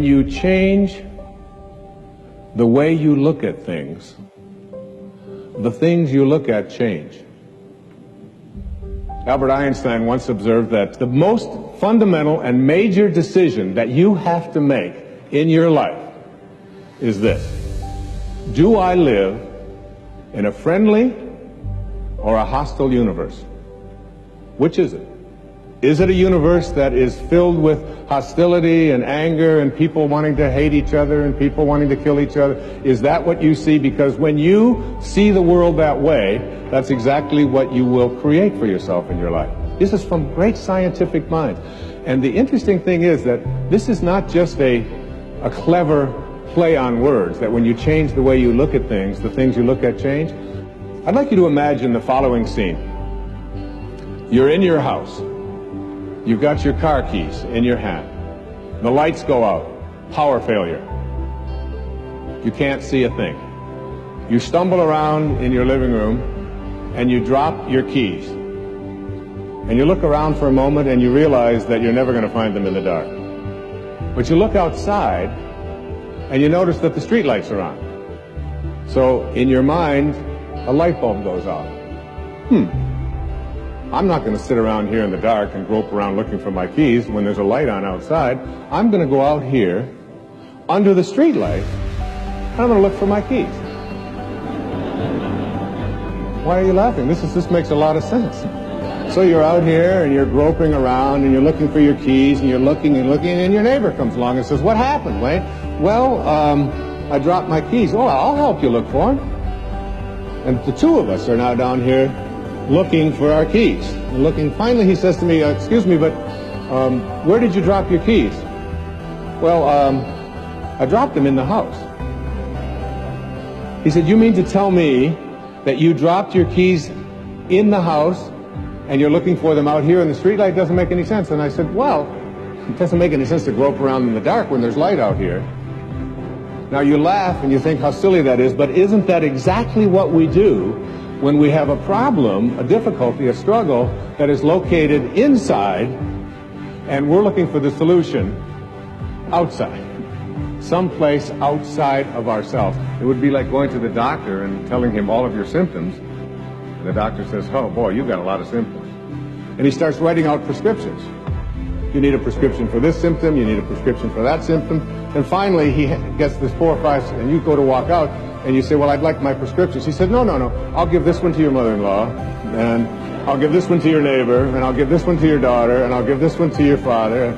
when you change the way you look at things, the things you look at change. Albert Einstein once observed that the most fundamental and major decision that you have to make in your life is this: do I live in a friendly or a hostile universe? Which is it? Is it a universe that is filled with hostility and anger and people wanting to hate each other and people wanting to kill each other? Is that what you see? Because when you see the world that way, that's exactly what you will create for yourself in your life. This is from great scientific minds. And the interesting thing is that this is not just a clever play on words, that when you change the way you look at things, the things you look at change. I'd like you to imagine the following scene. You're in your house. You've got your car keys in your hand. The lights go out. Power failure. You can't see a thing. You stumble around in your living room and you drop your keys. And you look around for a moment and you realize that you're never going to find them in the dark. But you look outside and you notice that the street lights are on. So in your mind, a light bulb goes off. I'm not going to sit around here in the dark and grope around looking for my keys when there's a light on outside. I'm going to go out here under the street light and I'm going to look for my keys. Why are you laughing? This makes a lot of sense. So you're out here and you're groping around and you're looking for your keys and you're looking and looking, and your neighbor comes along and says, "What happened, Wayne?" "Well, I dropped my keys." "Oh, I'll help you look for them." And the two of us are now down here looking for our keys. And looking, finally he says to me, "Excuse me, but where did you drop your keys?" "Well, I dropped them in the house." He said, "You mean to tell me that you dropped your keys in the house and you're looking for them out here in the streetlight? Doesn't make any sense." And I said, "Well, it doesn't make any sense to grope around in the dark when there's light out here." Now you laugh and you think how silly that is, but isn't that exactly what we do when we have a problem, a difficulty, a struggle that is located inside, and we're looking for the solution outside, someplace outside of ourselves? It would be like going to the doctor and telling him all of your symptoms, and the doctor says, "Oh boy, you've got a lot of symptoms." And he starts writing out prescriptions. You need a prescription for this symptom, you need a prescription for that symptom, and finally he gets this 4 or 5, and you go to walk out, and you say, "Well, I'd like my prescriptions." He said, No, I'll give this one to your mother-in-law, and I'll give this one to your neighbor, and I'll give this one to your daughter, and I'll give this one to your father."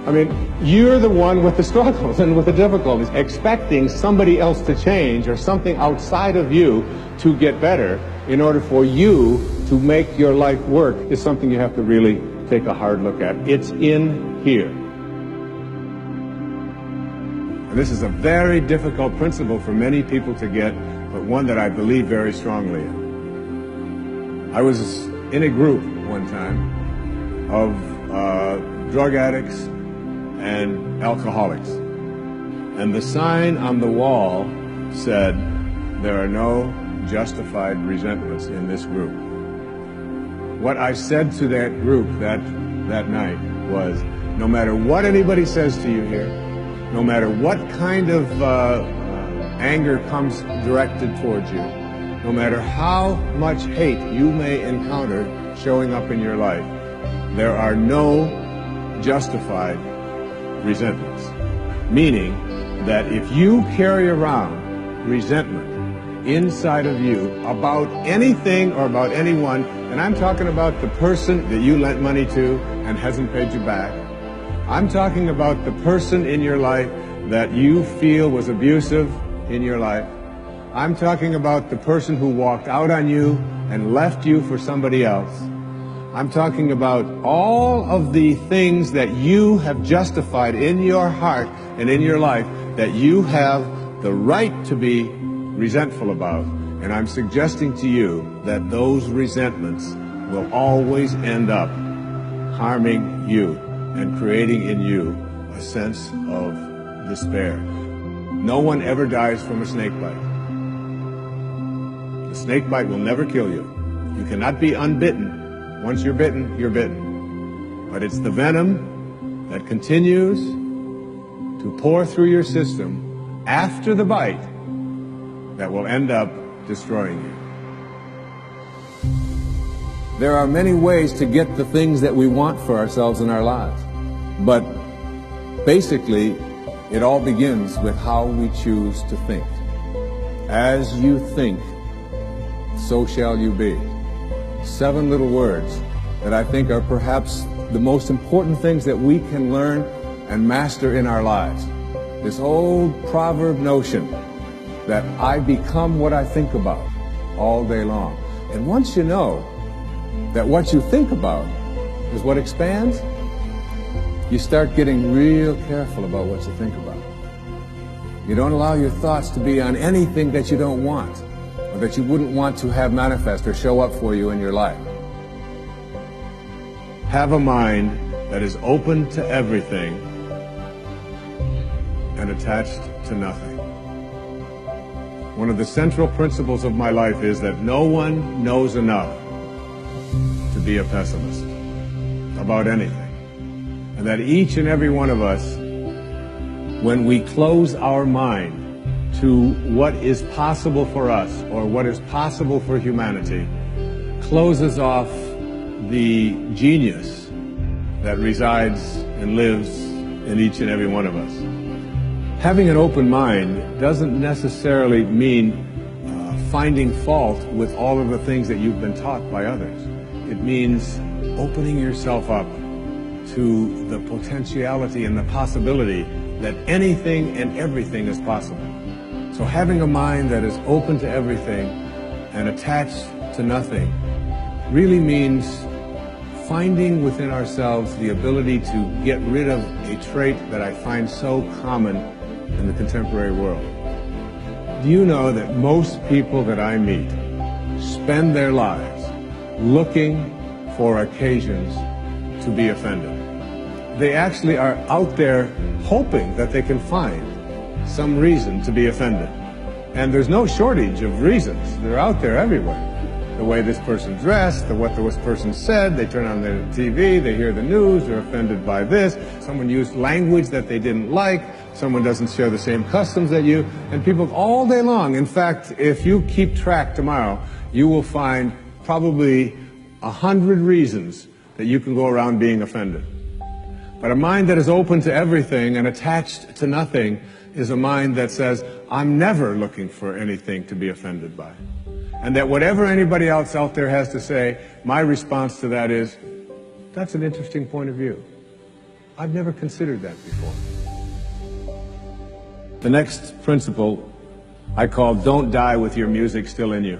I mean, you're the one with the struggles and with the difficulties. Expecting somebody else to change or something outside of you to get better in order for you to make your life work is something you have to really take a hard look at. It's in here. And this is a very difficult principle for many people to get, but one that I believe very strongly in. I was in a group one time of drug addicts and alcoholics. And the sign on the wall said, "There are no justified resentments in this group." What I said to that group that night was, no matter what anybody says to you here, no matter what kind of anger comes directed towards you, no matter how much hate you may encounter showing up in your life, there are no justified resentments. Meaning that if you carry around resentment inside of you about anything or about anyone, and I'm talking about the person that you lent money to and hasn't paid you back, I'm talking about the person in your life that you feel was abusive in your life, I'm talking about the person who walked out on you and left you for somebody else, I'm talking about all of the things that you have justified in your heart and in your life that you have the right to be resentful about. And I'm suggesting to you that those resentments will always end up harming you and creating in you a sense of despair. No one ever dies from a snake bite. The snake bite will never kill you. You cannot be unbitten. Once you're bitten, you're bitten. But it's the venom that continues to pour through your system after the bite that will end up destroying you. There are many ways to get the things that we want for ourselves in our lives, but basically, it all begins with how we choose to think. As you think, so shall you be. 7 little words that I think are perhaps the most important things that we can learn and master in our lives. This old proverb notion that I become what I think about all day long. And once you know that what you think about is what expands, you start getting real careful about what you think about. You don't allow your thoughts to be on anything that you don't want, or that you wouldn't want to have manifest or show up for you in your life. Have a mind that is open to everything and attached to nothing. One of the central principles of my life is that no one knows enough to be a pessimist about anything. And that each and every one of us, when we close our mind to what is possible for us or what is possible for humanity, closes off the genius that resides and lives in each and every one of us. Having an open mind doesn't necessarily mean finding fault with all of the things that you've been taught by others. It means opening yourself up to the potentiality and the possibility that anything and everything is possible. So having a mind that is open to everything and attached to nothing really means finding within ourselves the ability to get rid of a trait that I find so common in the contemporary world. Do you know that most people that I meet spend their lives looking for occasions to be offended? They actually are out there hoping that they can find some reason to be offended. And there's no shortage of reasons. They're out there everywhere. The way this person dressed, what this person said, they turn on their TV, they hear the news, they're offended by this. Someone used language that they didn't like, someone doesn't share the same customs that you, and people all day long. In fact, if you keep track tomorrow, you will find probably 100 reasons that you can go around being offended. But a mind that is open to everything and attached to nothing is a mind that says, I'm never looking for anything to be offended by. And that whatever anybody else out there has to say, my response to that is, that's an interesting point of view. I've never considered that before. The next principle I call, don't die with your music still in you.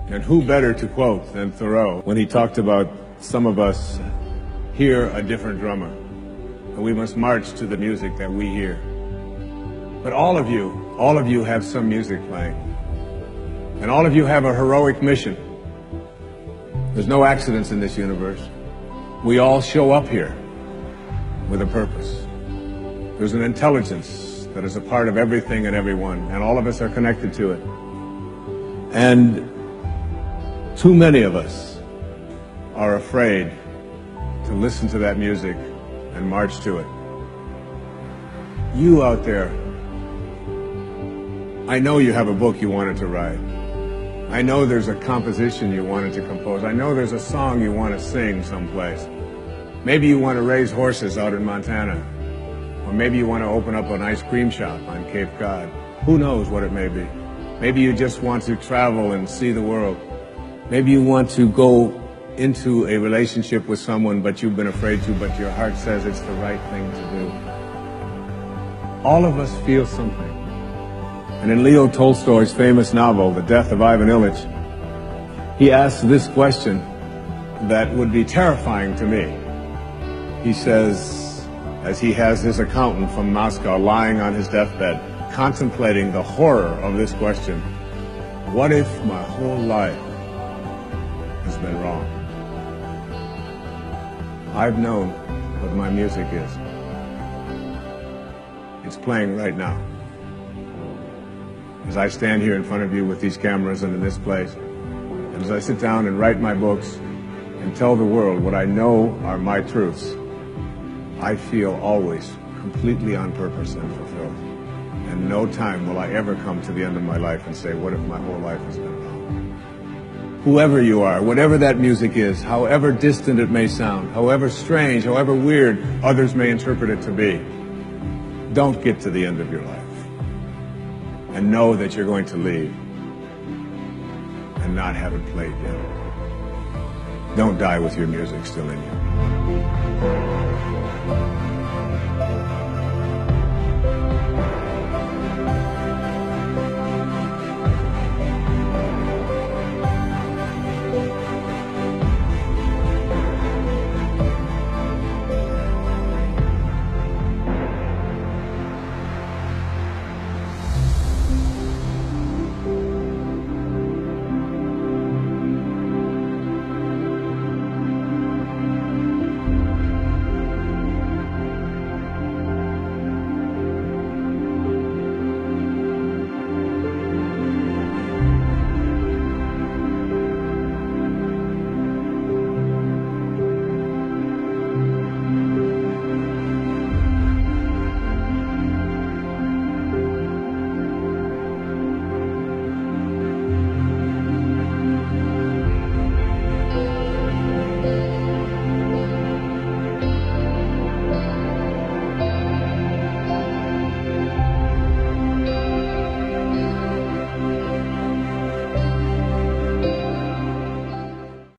And who better to quote than Thoreau when he talked about some of us hear a different drummer, and we must march to the music that we hear. But all of you have some music playing. And all of you have a heroic mission. There's no accidents in this universe. We all show up here with a purpose. There's an intelligence that is a part of everything and everyone, and all of us are connected to it. And too many of us are afraid to listen to that music and march to it. You out there, I know you have a book you wanted to write. I know there's a composition you wanted to compose. I know there's a song you want to sing someplace. Maybe you want to raise horses out in Montana. Or maybe you want to open up an ice cream shop on Cape Cod. Who knows what it may be. Maybe you just want to travel and see the world. Maybe you want to go into a relationship with someone but you've been afraid to, but your heart says it's the right thing to do. All of us feel something. And in Leo Tolstoy's famous novel, The Death of Ivan Ilyich, he asks this question that would be terrifying to me. He says, as he has his accountant from Moscow lying on his deathbed, contemplating the horror of this question, what if my whole life has been wrong? I've known what my music is. It's playing right now. As I stand here in front of you with these cameras and in this place, and as I sit down and write my books and tell the world what I know are my truths, I feel always completely on purpose and fulfilled. And no time will I ever come to the end of my life and say, what if my whole life has been wrong? Whoever you are, whatever that music is, however distant it may sound, however strange, however weird others may interpret it to be, don't get to the end of your life and know that you're going to leave and not have it played yet. Don't die with your music still in you.